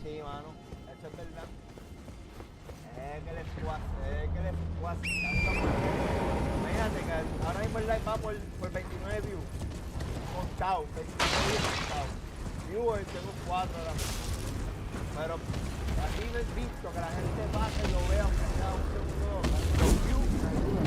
Sí, mano, eso es verdad. Que le squash, imagínate que ahora mismo el live va por 29 views. Contado, 29 views contados. Viewers tengo 4 ahora mismo. Pero aquí no he visto que la gente pase y lo vea aunque sea un segundo. Los views me ayudan.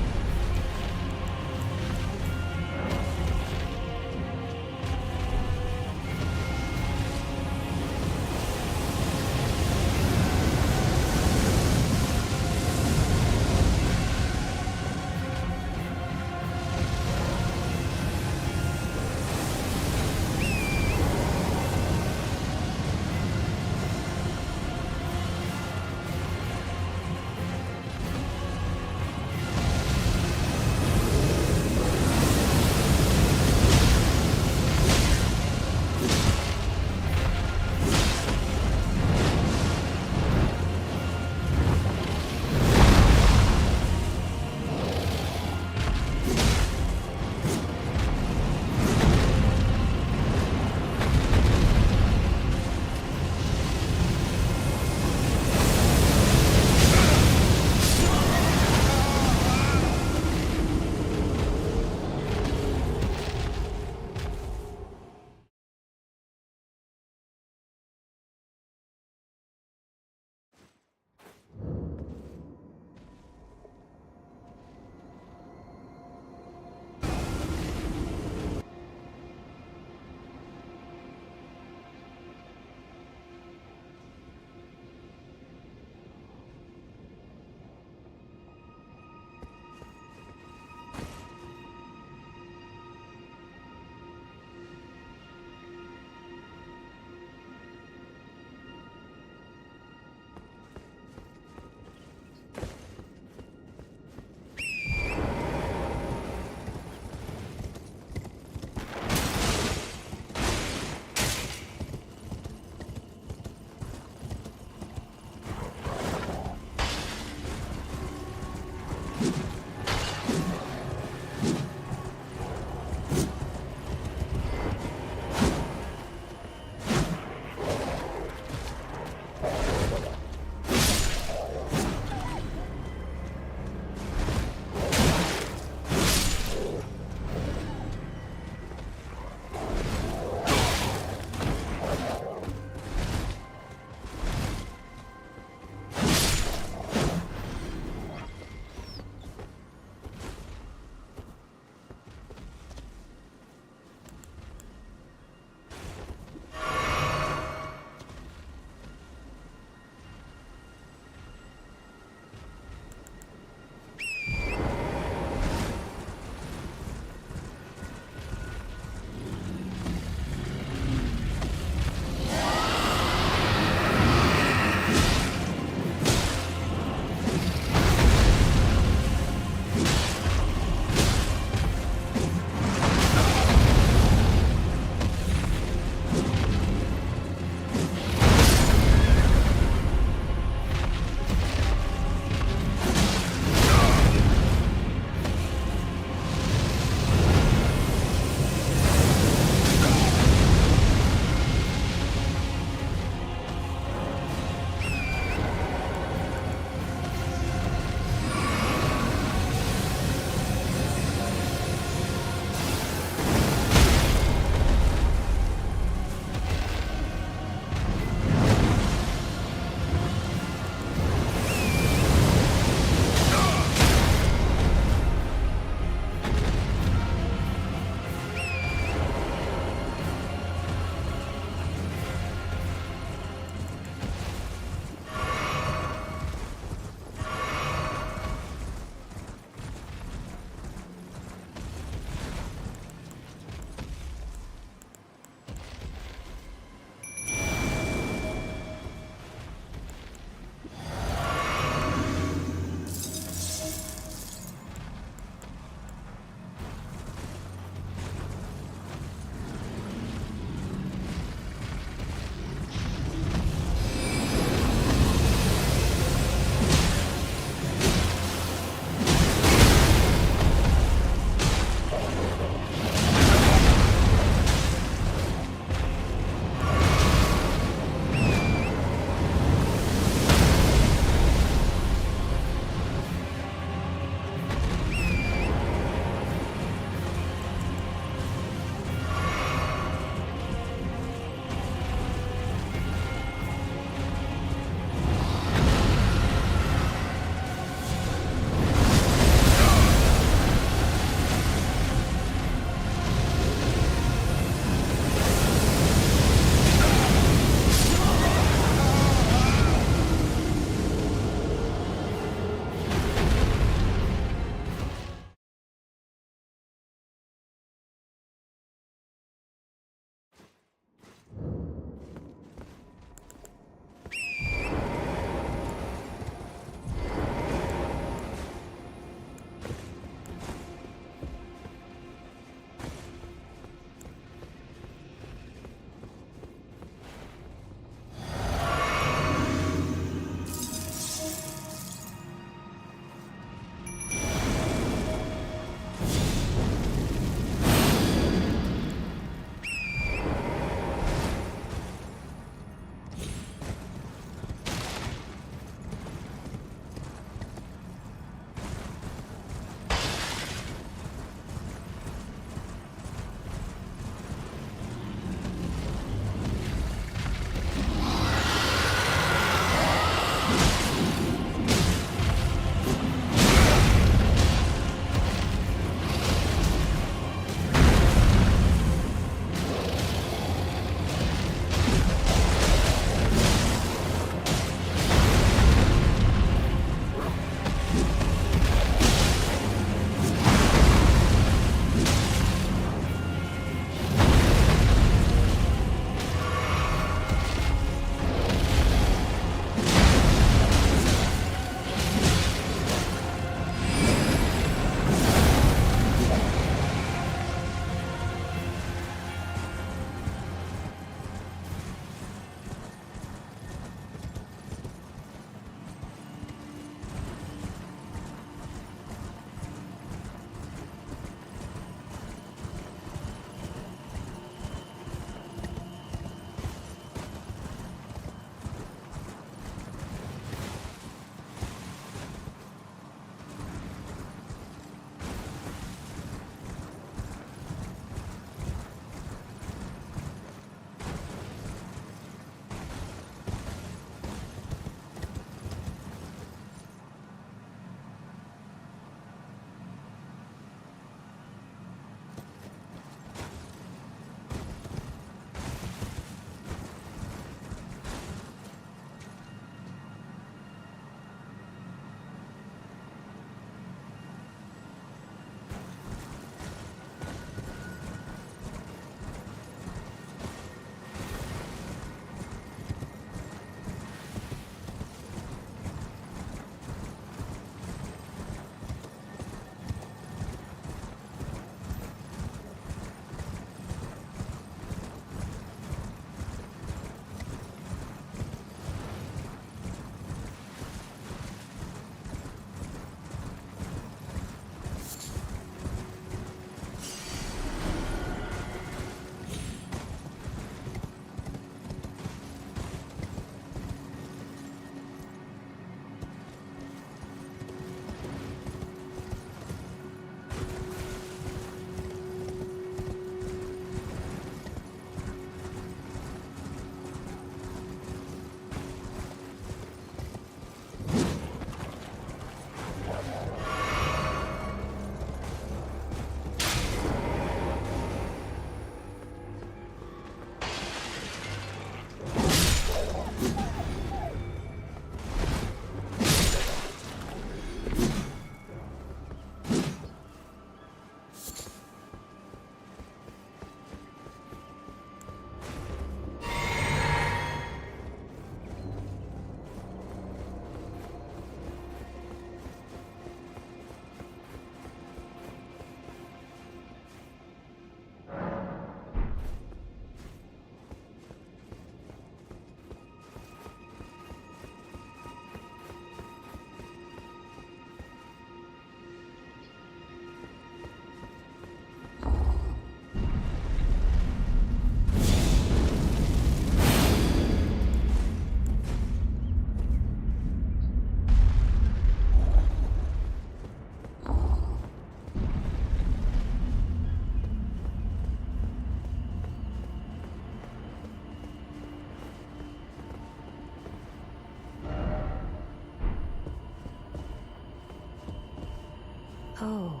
Oh,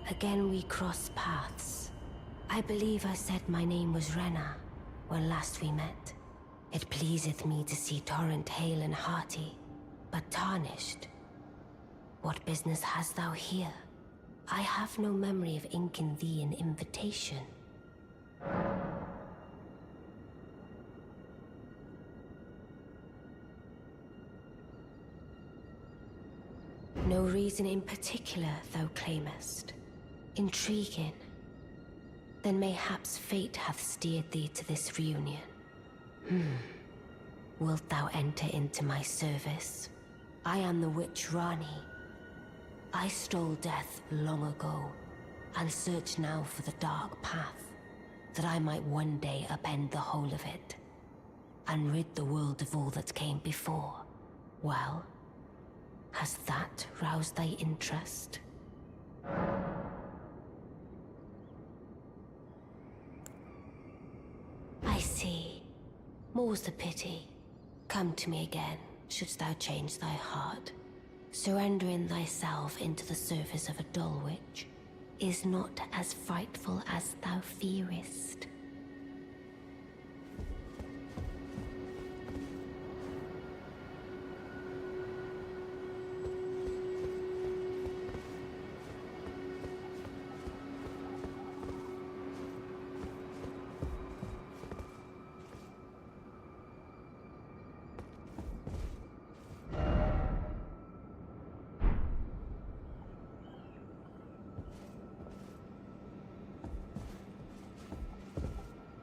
again we cross paths. I believe I said my name was Rena when last we met. It pleaseth me to see Torrent hale and hearty, but tarnished. What business hast thou here? I have no memory of inking thee an invitation. No reason in particular thou claimest. Intriguing. Then mayhaps fate hath steered thee to this reunion. Wilt thou enter into my service? I am the witch Rani. I stole death long ago, and search now for the dark path, that I might one day upend the whole of it, and rid the world of all that came before. Well, has that roused thy interest? I see. More's the pity. Come to me again, shouldst thou change thy heart. Surrendering thyself into the service of a dull witch is not as frightful as thou fearest.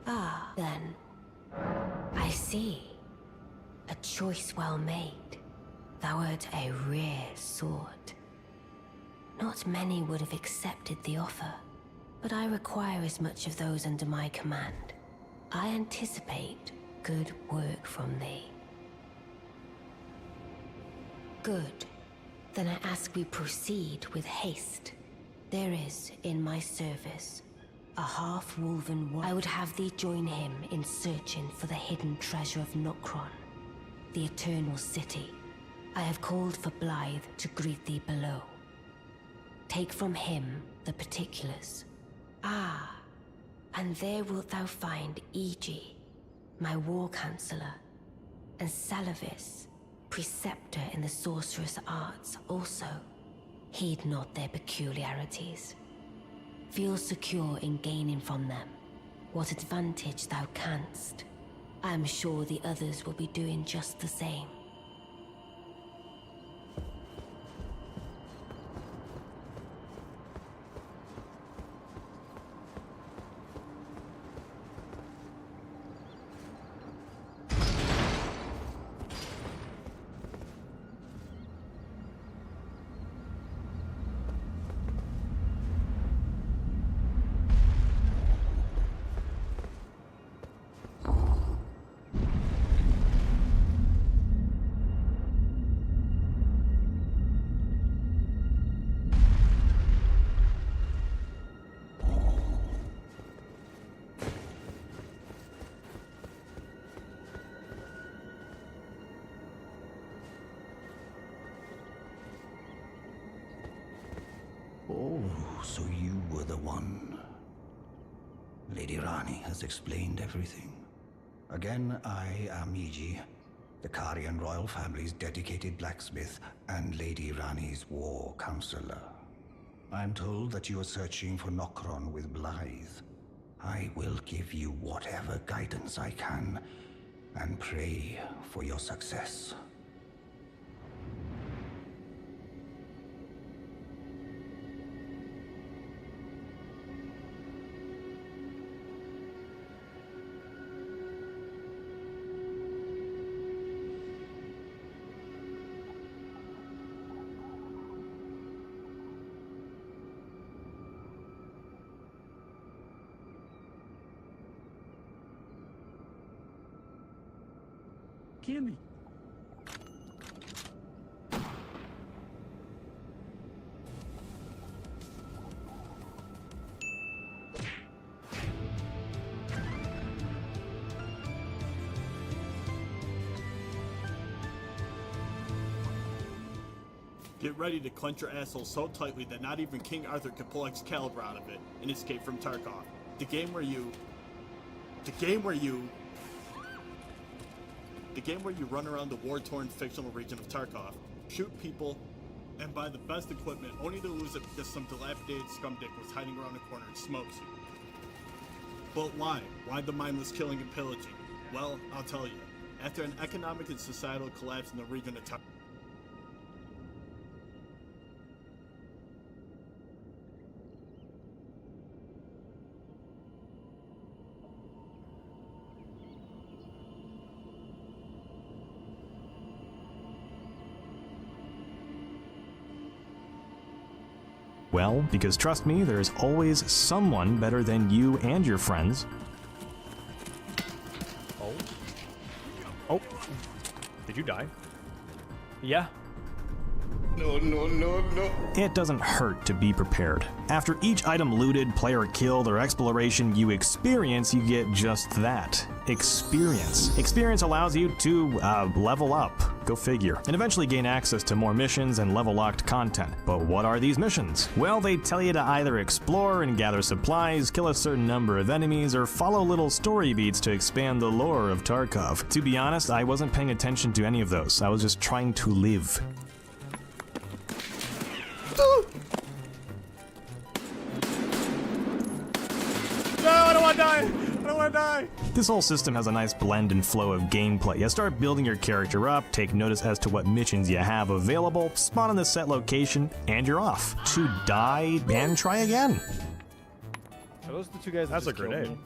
Ah, then. I see. A choice well made. Thou art a rare sword. Not many would have accepted the offer, but I require as much of those under my command. I anticipate good work from thee. Good. Then I ask we proceed with haste. There is, in my service, a half-woven one. I would have thee join him in searching for the hidden treasure of Nokron, the Eternal City. I have called for Blythe to greet thee below. Take from him the particulars. Ah, and there wilt thou find Iji, my war counselor, and Salavis, preceptor in the sorcerous arts also. Heed not their peculiarities. Feel secure in gaining from them what advantage thou canst. I am sure the others will be doing just the same. Oh, so you were the one. Lady Rani has explained everything. Again, I am Iji, the Karian royal family's dedicated blacksmith and Lady Rani's war counselor. I'm told that you are searching for Nokron with Blythe. I will give you whatever guidance I can, and pray for your success. Gimme. Get ready to clench your asshole so tightly that not even King Arthur could pull Excalibur out of it and escape from Tarkov. The game where you run around the war-torn fictional region of Tarkov, shoot people, and buy the best equipment only to lose it because some dilapidated scumdick was hiding around the corner and smokes you. But why? Why the mindless killing and pillaging? Well, I'll tell you. After an economic and societal collapse in the region of Tarkov, Well, because trust me, there's always someone better than you and your friends. Oh. Did you die? Yeah. No. It doesn't hurt to be prepared. After each item looted, player killed, or exploration you experience, you get just that. Experience. Experience allows you to level up. Go figure. And eventually gain access to more missions and level-locked content. But what are these missions? Well, they tell you to either explore and gather supplies, kill a certain number of enemies, or follow little story beats to expand the lore of Tarkov. To be honest, I wasn't paying attention to any of those. I was just trying to live. No, I don't want to die! I don't want to die! This whole system has a nice blend and flow of gameplay. You start building your character up, take notice as to what missions you have available, spawn in the set location, and you're off. To die and try again. Are those the two guys that That's a just killed grenade. me?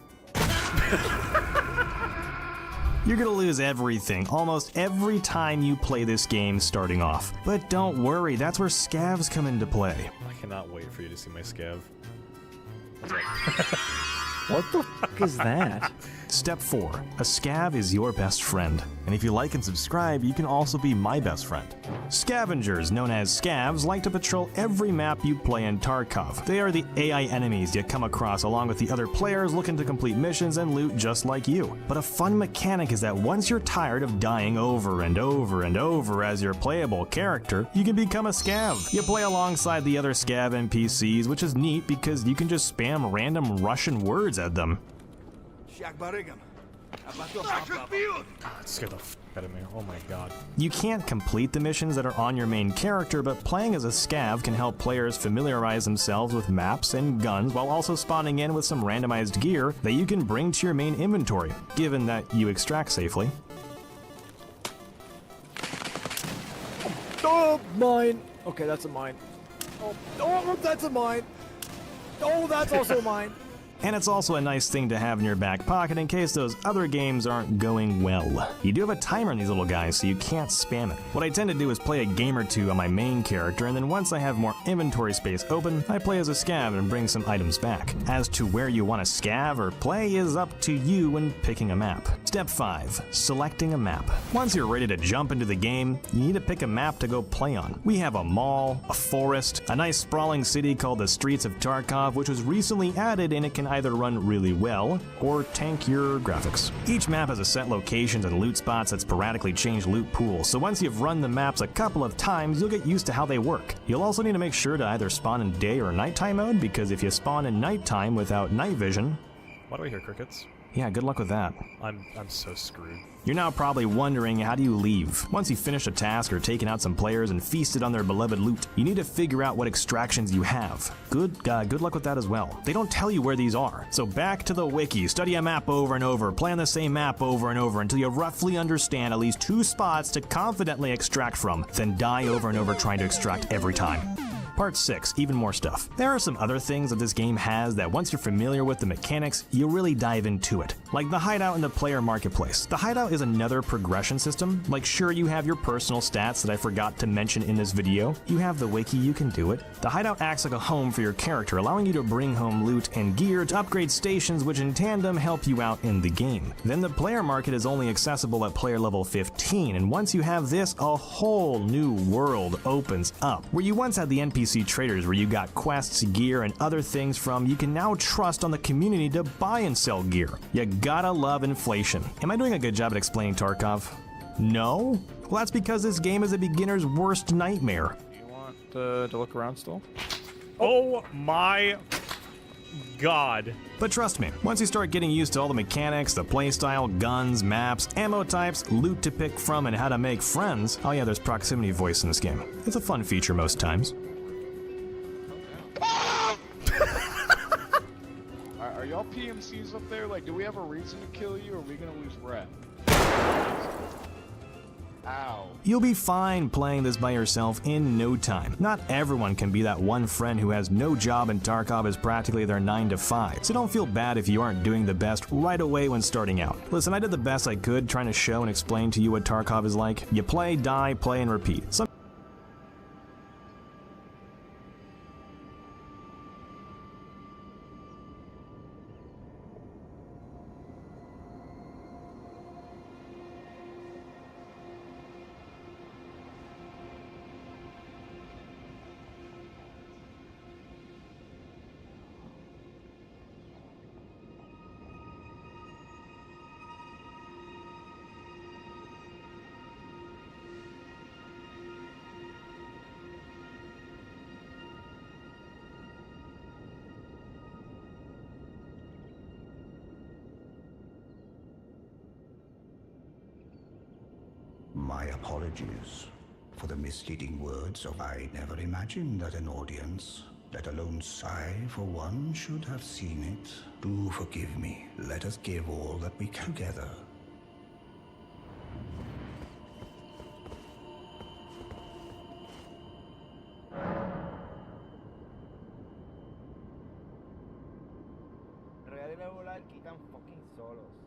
You're gonna lose everything almost every time you play this game starting off. But don't worry, that's where scavs come into play. I cannot wait for you to see my scav. What the fuck is that? Step 4. A scav is your best friend. And if you like and subscribe, you can also be my best friend. Scavengers, known as scavs, like to patrol every map you play in Tarkov. They are the AI enemies you come across along with the other players looking to complete missions and loot just like you. But a fun mechanic is that once you're tired of dying over and over and over as your playable character, you can become a scav. You play alongside the other scav NPCs, which is neat because you can just spam random Russian words at them. That scared the f out of me. Oh my god. You can't complete the missions that are on your main character, but playing as a scav can help players familiarize themselves with maps and guns while also spawning in with some randomized gear that you can bring to your main inventory, given that you extract safely. Oh, mine! Okay, that's a mine. Oh, that's a mine! Oh, that's also mine! And it's also a nice thing to have in your back pocket in case those other games aren't going well. You do have a timer on these little guys, so you can't spam it. What I tend to do is play a game or two on my main character, and then once I have more inventory space open, I play as a scav and bring some items back. As to where you want to scav or play is up to you when picking a map. Step 5. Selecting a map. Once you're ready to jump into the game, you need to pick a map to go play on. We have a mall, a forest, a nice sprawling city called the Streets of Tarkov, which was recently added and it can either run really well or tank your graphics. Each map has a set locations and loot spots that sporadically change loot pools, so once you've run the maps a couple of times, you'll get used to how they work. You'll also need to make sure to either spawn in day or nighttime mode, because if you spawn in nighttime without night vision... Why do I hear crickets? Yeah, good luck with that. I'm so screwed. You're now probably wondering, how do you leave? Once you've finished a task or taken out some players and feasted on their beloved loot, you need to figure out what extractions you have. Good luck with that as well. They don't tell you where these are. So back to the wiki, study a map over and over, play on the same map over and over until you roughly understand at least 2 spots to confidently extract from, then die over and over trying to extract every time. Part 6, even more stuff. There are some other things that this game has that once you're familiar with the mechanics, you'll really dive into it. Like the hideout in the player marketplace. The hideout is another progression system. Like sure, you have your personal stats that I forgot to mention in this video. You have the wiki, you can do it. The hideout acts like a home for your character, allowing you to bring home loot and gear to upgrade stations, which in tandem help you out in the game. Then the player market is only accessible at player level 15, and once you have this, a whole new world opens up. Where you once had the NPC traders where you got quests, gear, and other things from, you can now trust on the community to buy and sell gear. You gotta love inflation. Am I doing a good job at explaining Tarkov? No? Well, that's because this game is a beginner's worst nightmare. You want to look around still. Oh my god. But trust me, once you start getting used to all the mechanics, the playstyle, guns, maps, ammo types, loot to pick from, and how to make friends, oh yeah, there's proximity voice in this game. It's a fun feature most times. Are y'all PMCs up there? Like, do we have a reason to kill you, or are we gonna lose rep? Ow. You'll be fine playing this by yourself in no time. Not everyone can be that one friend who has no job and Tarkov is practically their 9 to 5, so don't feel bad if you aren't doing the best right away when starting out. Listen, I did the best I could trying to show and explain to you what Tarkov is like. You play, die, play, and repeat. My apologies for the misleading words of I never imagined that an audience, let alone sigh for one, should have seen it. Do forgive me. Let us give all that we can together. Real y regular quitan fucking solos.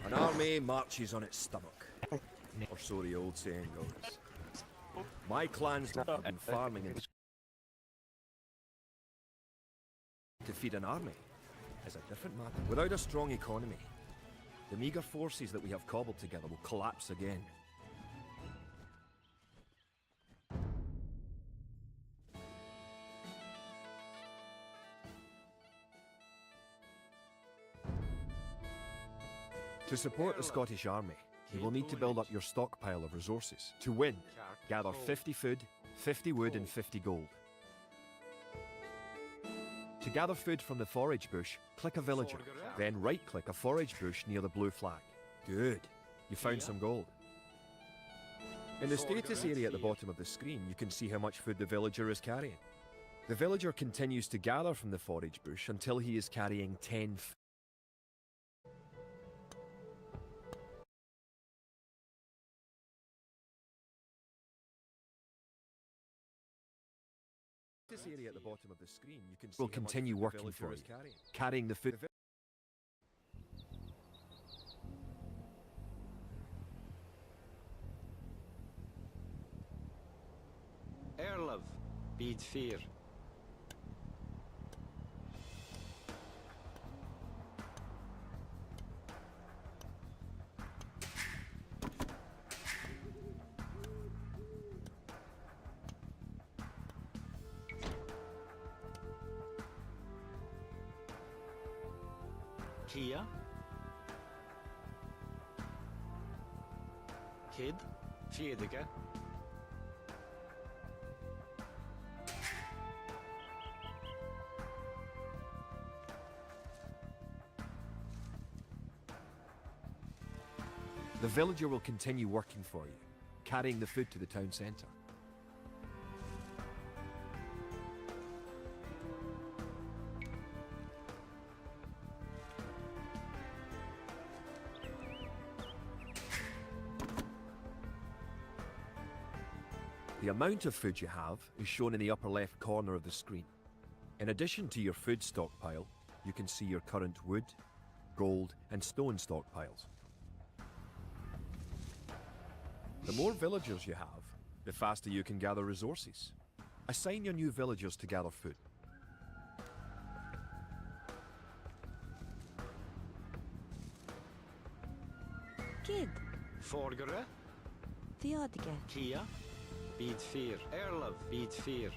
An army marches on its stomach, or so the old saying goes. My clans have been farming to feed an army is a different matter. Without a strong economy, the meager forces that we have cobbled together will collapse again. To support the Scottish Army, you will need to build up your stockpile of resources. To win, gather 50 food, 50 wood and 50 gold. To gather food from the forage bush, click a villager, then right-click a forage bush near the blue flag. Good, you found some gold. In the status area at the bottom of the screen, you can see how much food the villager is carrying. The villager continues to gather from the forage bush until he is carrying 10 area at the bottom of the screen, you can see will continue working for you, carrying the food. Erlov, bid fear. Kia. Kid. Fjedige. The villager will continue working for you, carrying the food to the town centre. The amount of food you have is shown in the upper left corner of the screen. In addition to your food stockpile, you can see your current wood, gold, and stone stockpiles. The more villagers you have, the faster you can gather resources. Assign your new villagers to gather food. Kid. Forgere. Fjedige. Kia. Bid 4. Erlov. Bid 4.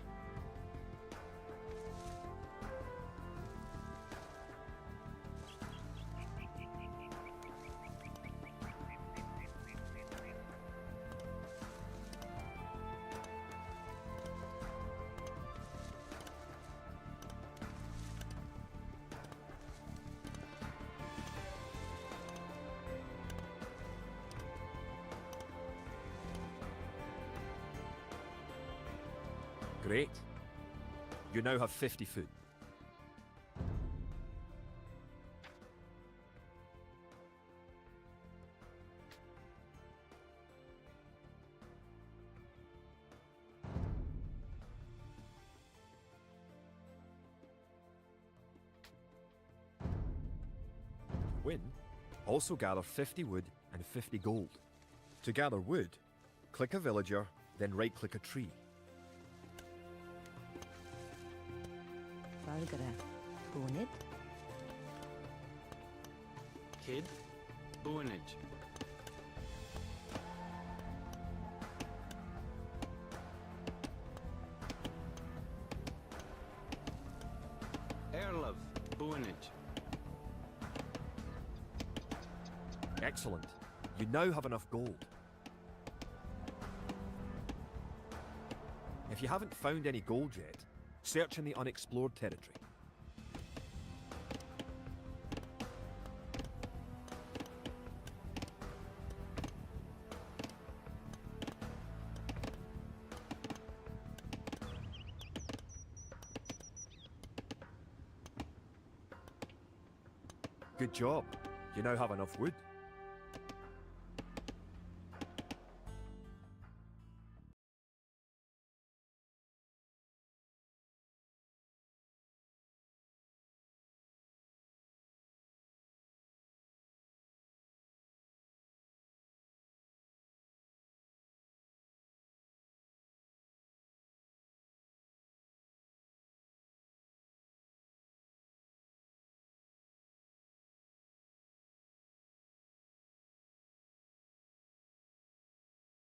Great. You now have 50 food. Win. Also gather 50 wood and 50 gold. To gather wood, click a villager, then right-click a tree. Forgere. Bonid. Kid. Boonage. Erlov. Boonage. Excellent. You now have enough gold. If you haven't found any gold yet, search in the unexplored territory. Good job. You now have enough wood.